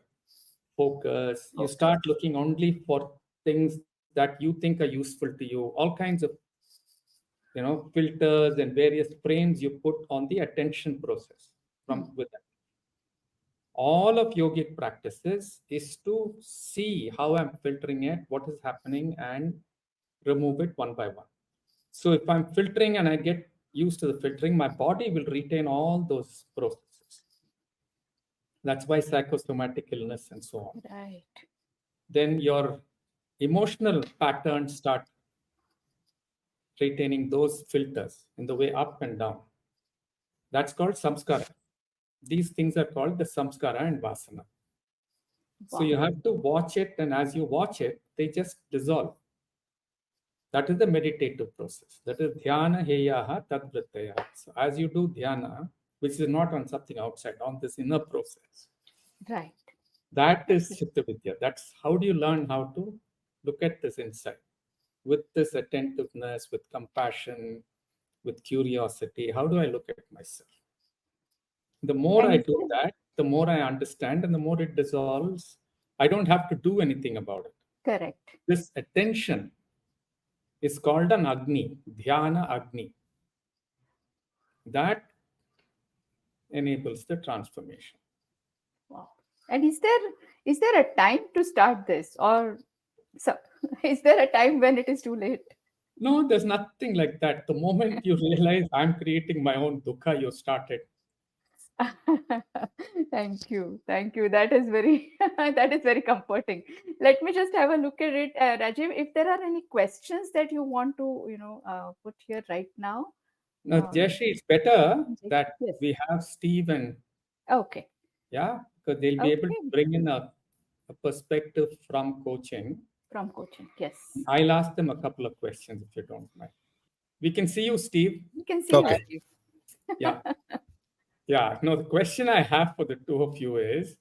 focus. You Okay. start looking only for things that you think are useful to you, all kinds of filters and various frames you put on the attention process from within. All of yogic practices is to see how I'm filtering it, what is happening, and remove it one by one. So if I'm filtering and I get used to the filtering, my body will retain all those processes. That's why psychosomatic illness and so on. Right. Then your emotional patterns start retaining those filters in the way up and down. That's called samskara. These things are called the samskara and vasana. So you Wow. have to watch it, and as you watch it, they just dissolve. That is the meditative process. That is dhyana heyaha tadvrittaya. So as you do dhyana, which is not on something outside, on this inner process, Right. that is Citta Vidya. That's how do you learn how to look at this inside with this attentiveness, with compassion, with curiosity. How do I look at myself? The more And I is do that, the more I understand and the more it dissolves. I don't have to do anything about it. correct. This attention is called an Agni, Dhyana Agni. That enables the transformation. Wow. And is there a time to start this, or so is there a time when it is too late? No, there's nothing like that. The moment you realize I'm creating my own dukkha, you started. Thank you. Thank you. That is very that is very comforting. Let me just have a look at it, Rajiv. If there are any questions that you want to, put here right now. Now, Um, Jashi, it's better that yes. we have Steve and Okay. yeah, because they'll be able to Okay. bring in a perspective from coaching. From coaching. Yes. I'll ask them a couple of questions if you don't mind. We can see you, Steve. You can see Okay. Rajiv. Yeah. Yeah. No, the question I have for the two of you is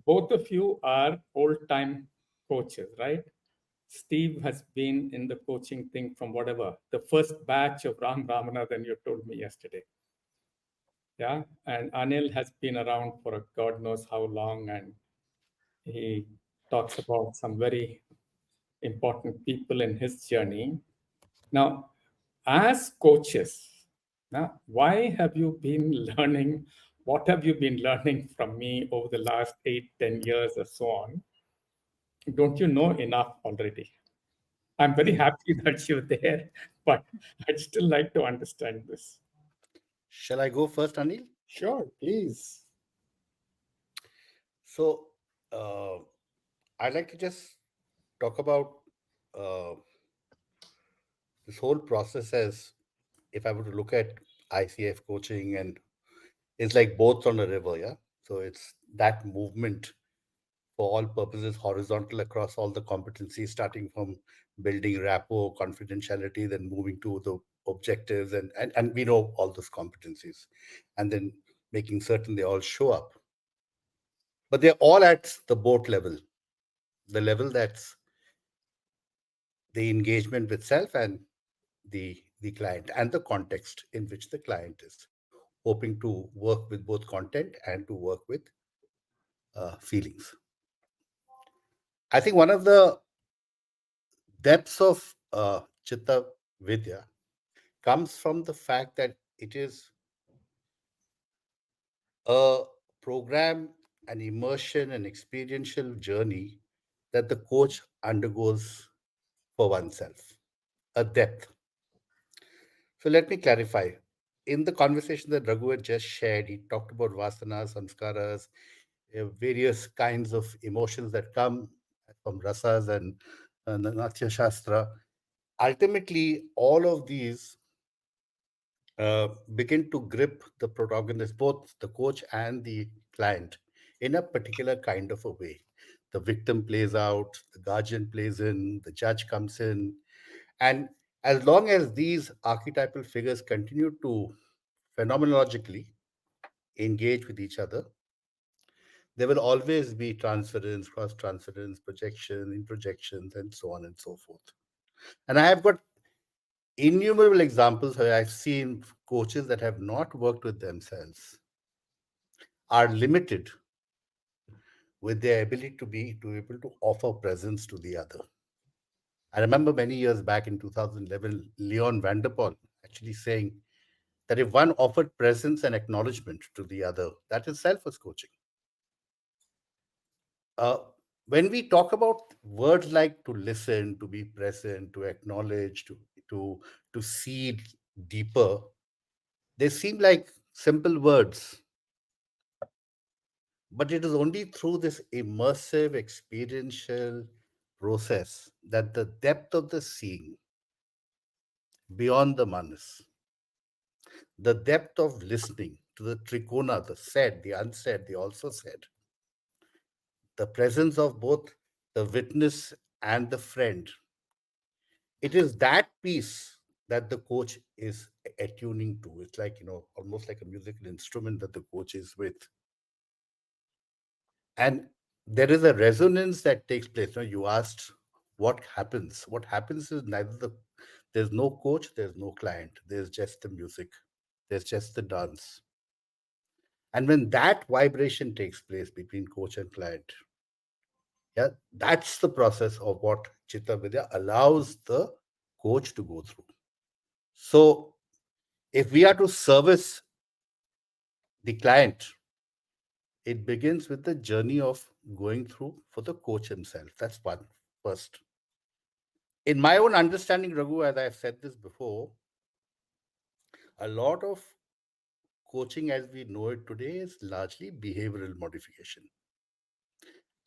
both of you are old time coaches, right? Steve has been in the coaching thing from whatever, the first batch of Ram Ramanathan you told me yesterday. Yeah. And Anil has been around for God knows how long, and he talks about some very important people in his journey. Now, as coaches, now, why have you been learning? What have you been learning from me over the last 8, 10 years or so on? Don't you know enough already? I'm very happy that you're there, but I'd still like to understand this. Shall I go first, Anil? Sure, please. So, uh, I'd like to just talk about uh, this whole process as if I were to look at ICF coaching, and it's like boats on a river, yeah? So, it's that movement for all purposes horizontal across all the competencies, starting from building rapport, confidentiality, then moving to the objectives, and we know all those competencies, and then making certain they all show up. But they're all at the boat level, the level that's the engagement with self and the client and the context in which the client is hoping to work with both content and to work with feelings. I think one of the depths of Chitta Vidya comes from the fact that it is a program, an immersion, an experiential journey that the coach undergoes for oneself, a depth. So let me clarify. In the conversation that Raghu had just shared, he talked about vasanas, samskaras, various kinds of emotions that come from rasas and Natya Shastra. Ultimately, all of these begin to grip the protagonist, both the coach and the client, in a particular kind of a way. The victim plays out, the guardian plays in, the judge comes in. And as long as these archetypal figures continue to phenomenologically engage with each other, there will always be transference, cross transference, projection, introjections, and so on and so forth. And I have got innumerable examples where I've seen coaches that have not worked with themselves are limited with their ability to able to offer presence to the other. I remember many years back in 2011, Leon Vanderpool actually saying that if one offered presence and acknowledgement to the other, that itself was coaching. Uh, when we talk about words like to listen, to be present, to acknowledge, to to see deeper, they seem like simple words, but it is only through this immersive experiential process that the depth of the seeing beyond the manas, the depth of listening to the trikona, the said, the unsaid, the also said, the presence of both the witness and the friend. It is that piece that the coach is attuning to. It's like, almost like a musical instrument that the coach is with. And there is a resonance that takes place. You asked what happens. What happens is there's no coach, there's no client, there's just the music, there's just the dance. And when that vibration takes place between coach and client, yeah, that's the process of what Chitta Vidya allows the coach to go through. So if we are to service the client, it begins with the journey of going through for the coach himself. That's one first. In my own understanding, Raghu, as I've said this before, a lot of coaching as we know it today is largely behavioral modification.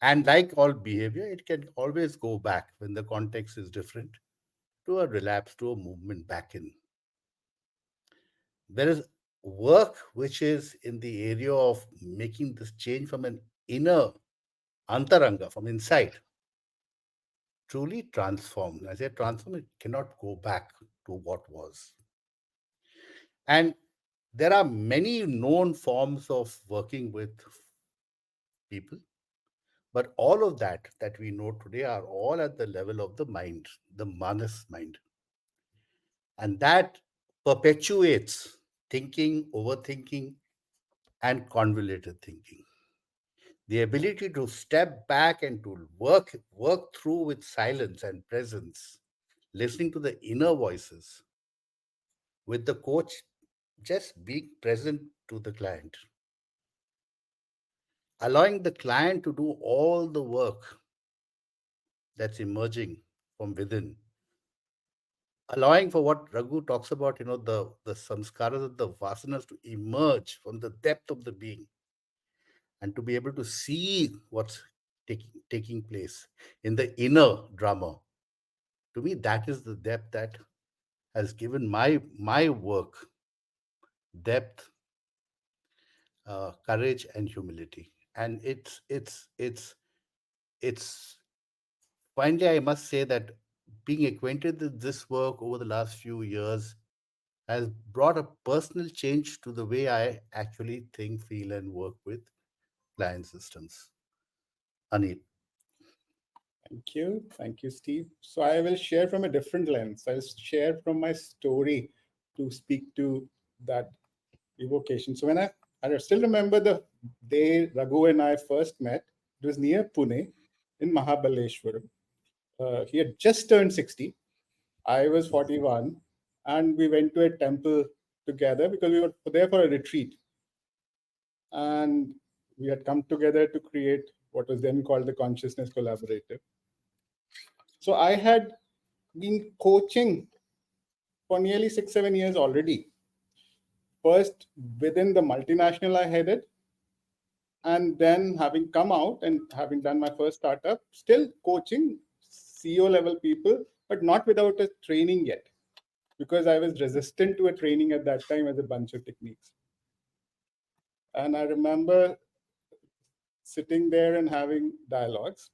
And like all behavior, it can always go back when the context is different to a relapse, to a movement back in. There is work which is in the area of making this change from an inner antaranga, from inside, truly transformed. As I say transform, it cannot go back to what was. And there are many known forms of working with people, but all of that we know today are all at the level of the mind, the manas mind. And that perpetuates thinking, overthinking, and convoluted thinking. The ability to step back and to work through with silence and presence, listening to the inner voices, with the coach just being present to the client, allowing the client to do all the work that's emerging from within, allowing for what Raghu talks about, the samskaras of the vasanas to emerge from the depth of the being and to be able to see what's taking place in the inner drama. To me, that is the depth that has given my work depth, courage, and humility. And it's finally, I must say that being acquainted with this work over the last few years has brought a personal change to the way I actually think, feel, and work with client systems. Anil. Thank you, Steve. So I will share from a different lens. I'll share from my story to speak to that evocation. So I still remember the day Raghu and I first met. It was near Pune in Mahabaleshwaram. He had just turned 60. I was 41. And we went to a temple together because we were there for a retreat. And we had come together to create what was then called the Consciousness Collaborative. So I had been coaching for nearly 6-7 years already. First, within the multinational I headed, and then having come out and having done my first startup, still coaching CEO level people, but not without a training yet, because I was resistant to a training at that time as a bunch of techniques. And I remember sitting there and having dialogues.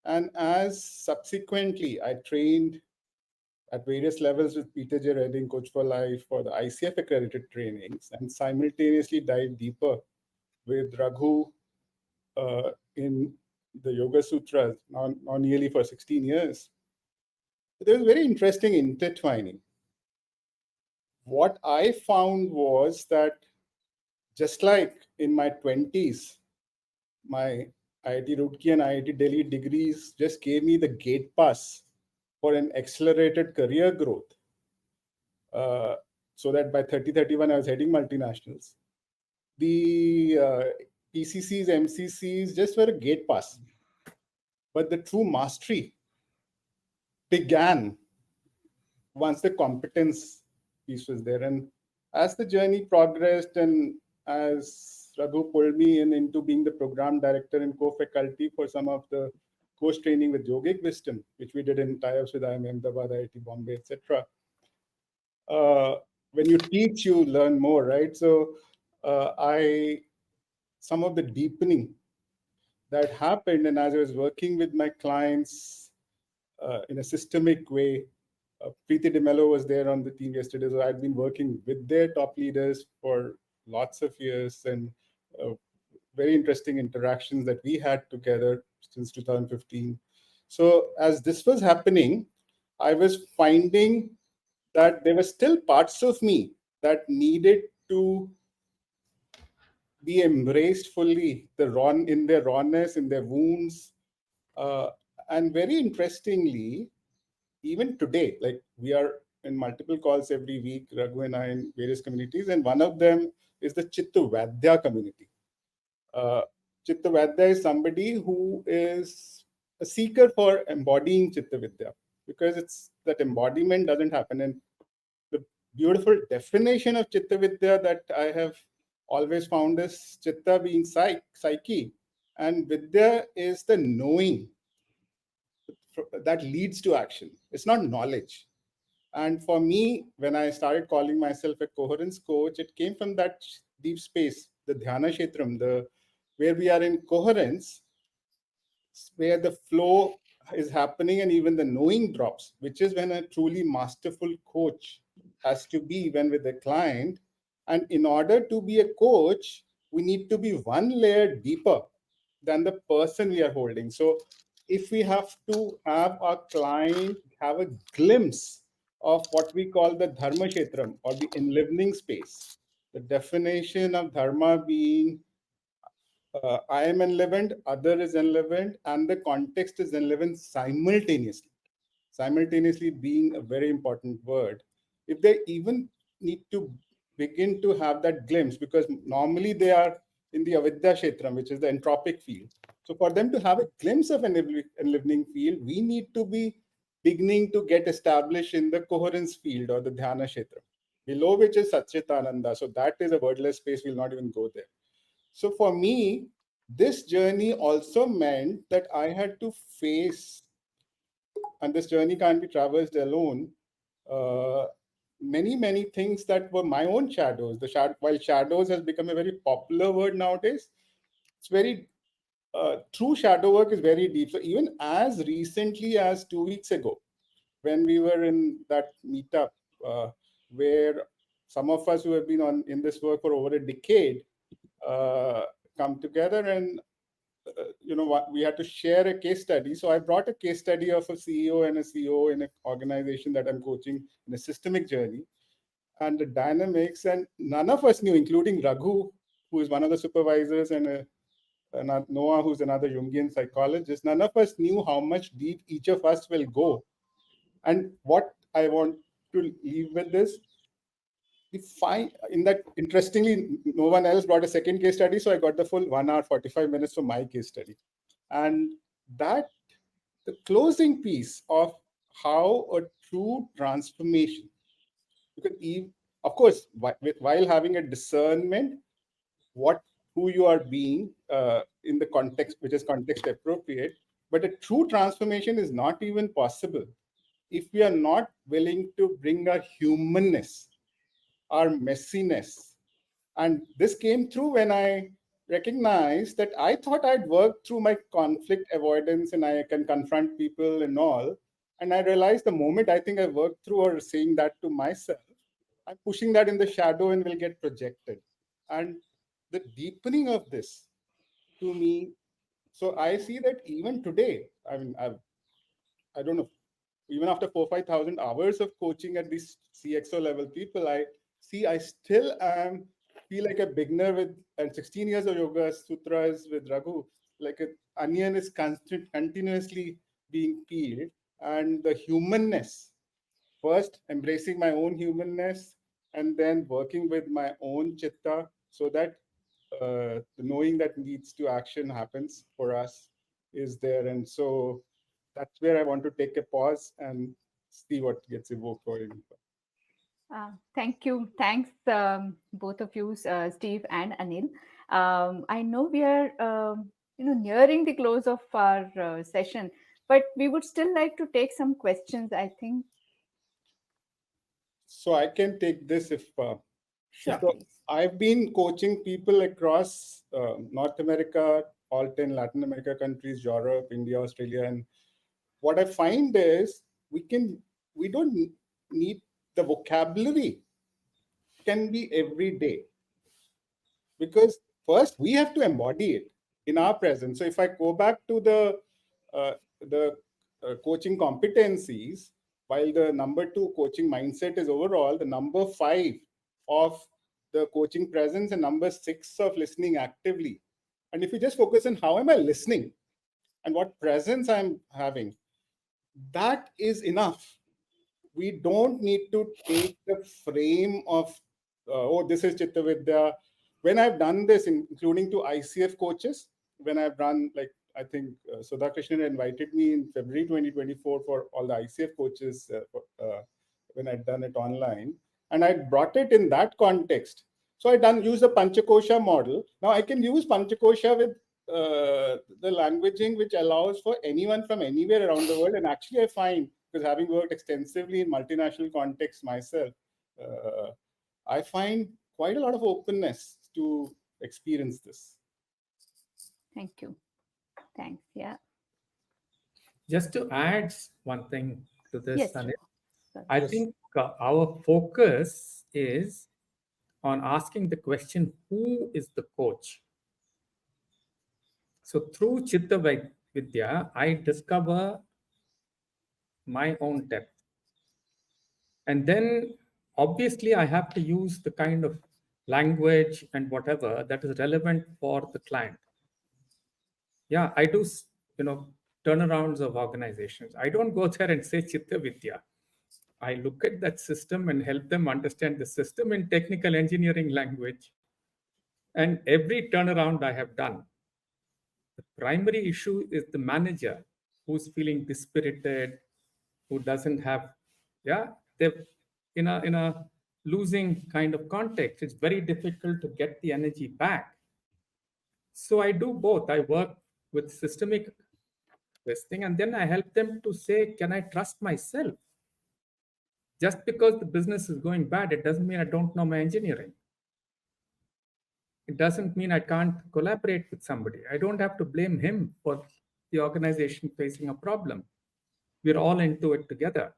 And as subsequently I trained at various levels with Peter J. Redding, Coach for Life, for the ICF accredited trainings, and simultaneously dive deeper with Raghu in the Yoga Sutras, now nearly for 16 years. There was very interesting intertwining. What I found was that just like in my 20s, my IIT Roorkee and IIT Delhi degrees just gave me the gate pass for an accelerated career growth. So that by 30-31, I was heading multinationals. The PCCs, MCCs just were a gate pass. But the true mastery began once the competence piece was there. And as the journey progressed and as Raghu pulled me into being the program director and co-faculty for some of the course training with Yogic Wisdom, which we did in tie-ups with IIM Ahmedabad, IIT Bombay, etc. When you teach, you learn more, right? So some of the deepening that happened, and as I was working with my clients in a systemic way, Preeti DeMello was there on the team yesterday, so I'd been working with their top leaders for lots of years, and very interesting interactions that we had together since 2015. So as this was happening, I was finding that there were still parts of me that needed to be embraced fully, in their rawness, in their wounds. And very interestingly, even today, like we are in multiple calls every week, Raghu and I, in various communities, and one of them is the Citta Vidya community. Citta Vidya is somebody who is a seeker for embodying Citta Vidya, because it's that embodiment doesn't happen. And the beautiful definition of Citta Vidya that I have always found is Citta being psyche, and Vidya is the knowing that leads to action. It's not knowledge. And for me, when I started calling myself a coherence coach, it came from that deep space, the dhyana kshetram, where we are in coherence, where the flow is happening and even the knowing drops, which is when a truly masterful coach has to be when with a client. And in order to be a coach, we need to be one layer deeper than the person we are holding. So if we have to have our client have a glimpse of what we call the dharma kshetram, or the enlivening space, the definition of dharma being I am enlivened, other is enlivened, and the context is enlivened simultaneously. Simultaneously being a very important word. If they even need to begin to have that glimpse, because normally they are in the avidya kshetram, which is the entropic field. So for them to have a glimpse of an enlivening field, we need to be beginning to get established in the coherence field or the dhyana kshetram, below which is Satchitananda. So that is a wordless space, we'll not even go there. So for me, this journey also meant that I had to face, and this journey can't be traversed alone, uh, many things that were my own shadows. While shadows has become a very popular word nowadays, it's very true shadow work is very deep. So even as recently as 2 weeks ago, when we were in that meetup, where some of us who have been in this work for over a decade uh, come together, and we had to share a case study. So I brought a case study of a CEO and a CEO in an organization that I'm coaching in a systemic journey, and the dynamics. And none of us knew, including Raghu, who is one of the supervisors, and Noah, who's another Jungian psychologist. None of us knew how much deep each of us will go. And what I want to leave with this, in that, interestingly, no one else brought a second case study, so I got the full 1 hour 45 minutes for my case study. And that, the closing piece of how a true transformation, because of course, while having a discernment who you are being in the context, which is context appropriate, but a true transformation is not even possible if we are not willing to bring our humanness, our messiness. And this came through when I recognized that I thought I'd worked through my conflict avoidance and I can confront people and all. And I realized the moment I think I work through or saying that to myself, I'm pushing that in the shadow and will get projected. And the deepening of this to me, so I see that even today, I mean, I don't know, even after 4,000-5,000 hours of coaching at these CXO level people, I see I still am feel like a beginner with, and 16 years of yoga sutras with Raghu, like an onion is continuously being peeled, and the humanness, first embracing my own humanness, and then working with my own chitta, so that the knowing that leads to action happens for us is there. And so that's where I want to take a pause and see what gets evoked for you. Thank you. Thanks, both of you, Steve and Anil. I know we are, nearing the close of our session, but we would still like to take some questions. I think. So I can take this if. Sure, So please. I've been coaching people across North America, all 10 Latin America countries, Europe, India, Australia, and what I find is we don't need the vocabulary can be every day, because first we have to embody it in our presence. So if I go back to uh, the coaching competencies, while the number 2 coaching mindset is overall, the number 5 of the coaching presence and number 6 of listening actively. And if you just focus on how am I listening and what presence I'm having, that is enough. We don't need to take the frame of, oh, this is Chitta Vidya. When I've done this, including to ICF coaches, when I've run, like, I think Sudha Krishnan invited me in February 2024 for all the ICF coaches when I'd done it online. And I brought it in that context. So I use the Panchakosha model. Now I can use Panchakosha with the languaging which allows for anyone from anywhere around the world. And actually I find, because having worked extensively in multinational contexts myself, I find quite a lot of openness to experience this. Thank you. Thanks. Yeah. Just to add one thing to this, Yes. Anil, Sure. I Yes. think our focus is on asking the question, who is the coach? So through Chitta Vidya, I discover my own depth. And then obviously I have to use the kind of language and whatever that is relevant for the client. Yeah, I do, turnarounds of organizations. I don't go there and say Chitta Vidya. I look at that system and help them understand the system in technical engineering language. And every turnaround I have done, the primary issue is the manager who's feeling dispirited, who doesn't have, yeah, they're in a losing kind of context. It's very difficult to get the energy back. So I do both. I work with systemic this thing, and then I help them to say, can I trust myself? Just because the business is going bad, it doesn't mean I don't know my engineering. It doesn't mean I can't collaborate with somebody. I don't have to blame him for the organization facing a problem. We're all into it together.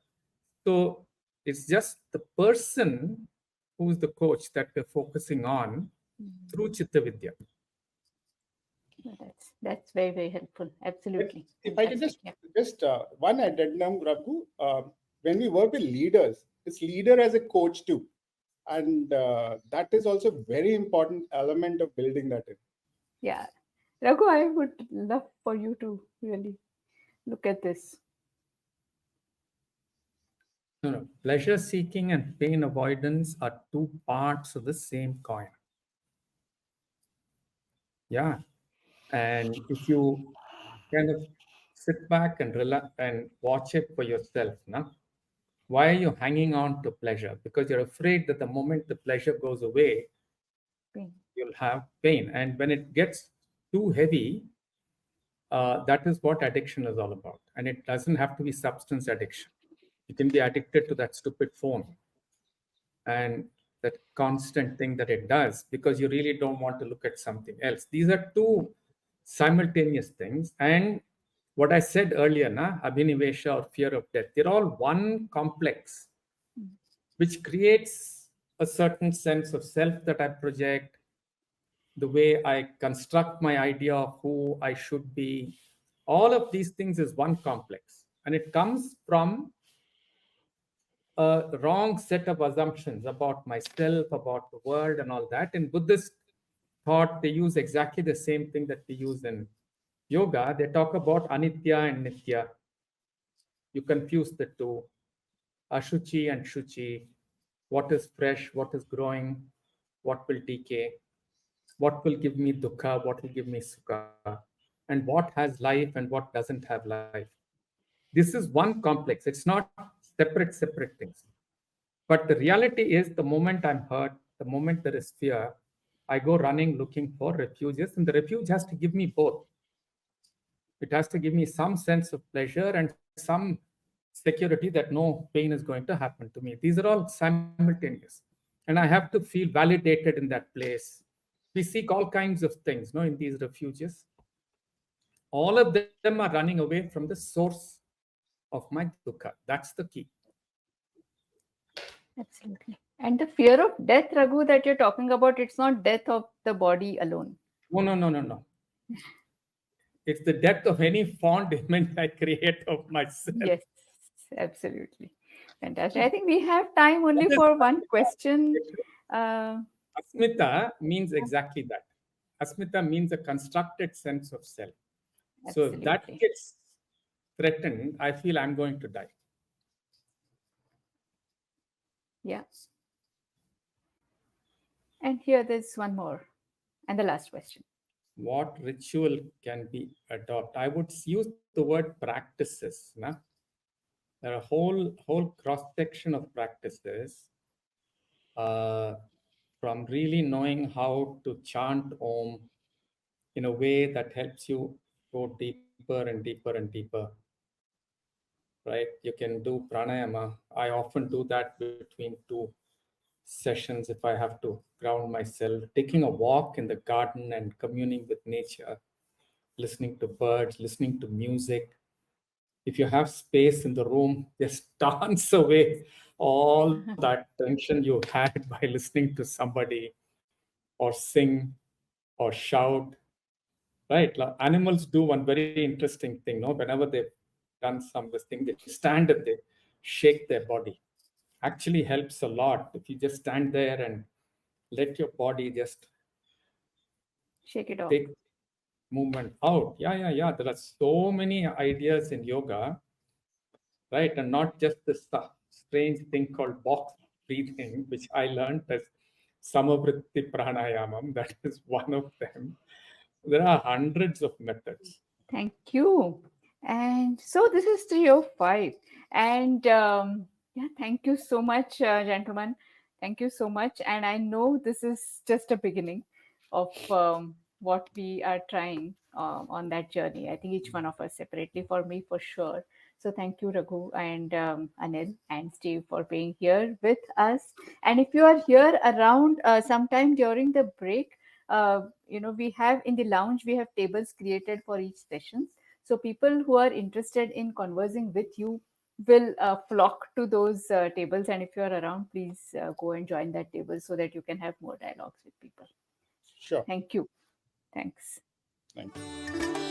So it's just the person who's the coach that we're focusing on through Chitta Vidya. That's very, very helpful. Absolutely. If I can Fantastic. just one addendum, Raghu, when we work with leaders, it's leader as a coach too. And that is also a very important element of building that in. Yeah. Raghu, I would love for you to really look at this. No. Pleasure seeking and pain avoidance are two parts of the same coin. Yeah. And if you kind of sit back and relax and watch it for yourself, no? Why are you hanging on to pleasure? Because you're afraid that the moment the pleasure goes away, Pain. you'll have pain. And when it gets too heavy, that is what addiction is all about. And it doesn't have to be substance addiction. You can be addicted to that stupid phone and that constant thing that it does because you really don't want to look at something else. These are two simultaneous things. And what I said earlier, abhinivesha or fear of death, they're all one complex, which creates a certain sense of self that I project, the way I construct my idea of who I should be. All of these things is one complex. And it comes from a wrong set of assumptions about myself, about the world, and all that. In Buddhist thought, they use exactly the same thing that we use in yoga. They talk about anitya and nitya. You confuse the two, ashuchi and shuchi, what is fresh, what is growing, what will decay, what will give me dukkha, what will give me sukha, and what has life and what doesn't have life. This is one complex. It's not separate things. But the reality is, the moment I'm hurt, the moment there is fear, I go running looking for refuges, and the refuge has to give me both. It has to give me some sense of pleasure and some security that no pain is going to happen to me. These are all simultaneous. And I have to feel validated in that place. We seek all kinds of things, no, in these refuges. All of them are running away from the source of my dukkha. That's the key. Absolutely. And the fear of death, Raghu, that you're talking about, it's not death of the body alone. No. It's the death of any fond image I create of myself. Yes, absolutely. Fantastic. I think we have time only for one question. Asmita means exactly that. Asmita means a constructed sense of self. So if that Absolutely. gets threatened, I feel I'm going to die. Yeah. And here there's one more. And the last question. What ritual can be adopted? I would use the word practices. There are a whole cross section of practices, uh, from really knowing how to chant Om in a way that helps you go deeper and deeper and deeper. Right? You can do pranayama. I often do that between two sessions if I have to ground myself. Taking a walk in the garden and communing with nature, listening to birds, listening to music. If you have space in the room, just dance away all that tension you had by listening to somebody, or sing, or shout. Right? Animals do one very interesting thing. No, whenever they've done some this thing, they stand and they shake their body. Actually helps a lot if you just stand there and let your body just Shake it off. take movement out. Yeah. There are so many ideas in yoga, right? And not just this strange thing called box breathing, which I learned as samavritti pranayamam. That is one of them. There are hundreds of methods. Thank you. And so this is 3:05. And yeah, thank you so much, gentlemen. Thank you so much. And I know this is just a beginning of what we are trying on that journey. I think each one of us separately, for me, for sure. So thank you, Raghu and Anil and Steve, for being here with us. And if you are here around sometime during the break, we have in the lounge, we have tables created for each session. So people who are interested in conversing with you will flock to those tables. And if you're around, please go and join that table so that you can have more dialogues with people. Sure. Thank you. Thanks. Thank you.